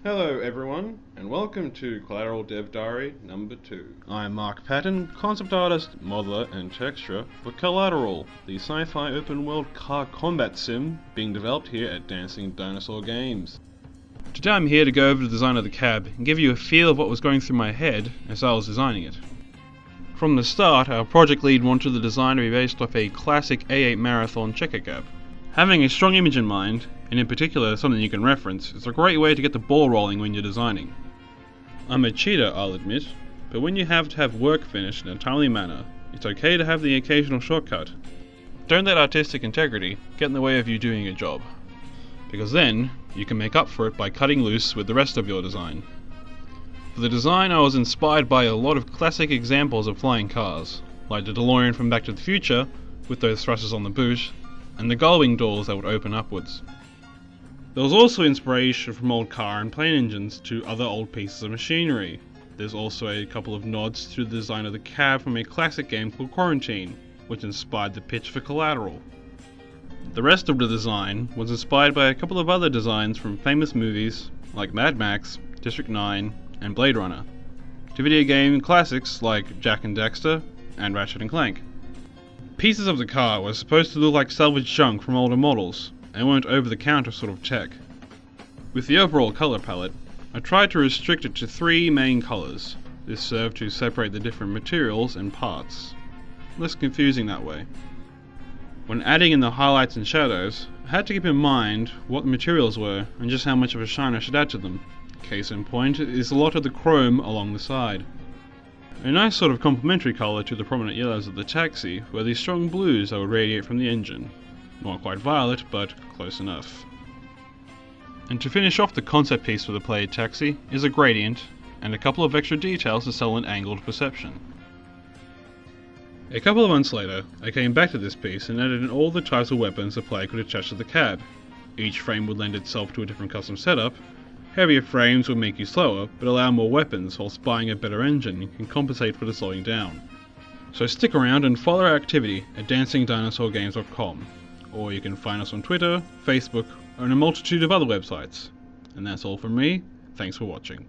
Hello everyone, and welcome to Collateral Dev Diary number 2. I'm Mark Patton, concept artist, modeler, and texturer for Collateral, the sci-fi open-world car combat sim being developed here at Dancing Dinosaur Games. Today I'm here to go over the design of the cab and give you a feel of what was going through my head as I was designing it. From the start, our project lead wanted the design to be based off a classic A8 Marathon checker cab. Having a strong image in mind, and in particular something you can reference, is a great way to get the ball rolling when you're designing. I'm a cheater, I'll admit, but when you have to have work finished in a timely manner, it's okay to have the occasional shortcut. Don't let artistic integrity get in the way of you doing your job, because then you can make up for it by cutting loose with the rest of your design. For the design, I was inspired by a lot of classic examples of flying cars, like the DeLorean from Back to the Future, with those thrusters on the boot, and the gullwing doors that would open upwards. There was also inspiration from old car and plane engines to other old pieces of machinery. There's also a couple of nods to the design of the cab from a classic game called Quarantine, which inspired the pitch for Collateral. The rest of the design was inspired by a couple of other designs from famous movies like Mad Max, District 9, and Blade Runner, to video game classics like Jak and Daxter and Ratchet & Clank. Pieces of the car were supposed to look like salvaged junk from older models, and weren't over-the-counter sort of tech. With the overall colour palette, I tried to restrict it to 3 main colours. This served to separate the different materials and parts. Less confusing that way. When adding in the highlights and shadows, I had to keep in mind what the materials were and just how much of a shine I should add to them. Case in point is a lot of the chrome along the side. A nice sort of complementary colour to the prominent yellows of the taxi were the strong blues that would radiate from the engine. Not quite violet, but close enough. And to finish off the concept piece for the played taxi is a gradient and a couple of extra details to sell an angled perception. A couple of months later, I came back to this piece and added in all the types of weapons the player could attach to the cab. Each frame would lend itself to a different custom setup. Heavier frames would make you slower, but allow more weapons, while spying a better engine can compensate for the slowing down. So stick around and follow our activity at dancingdinosaurgames.com, or you can find us on Twitter, Facebook, or on a multitude of other websites. And that's all from me. Thanks for watching.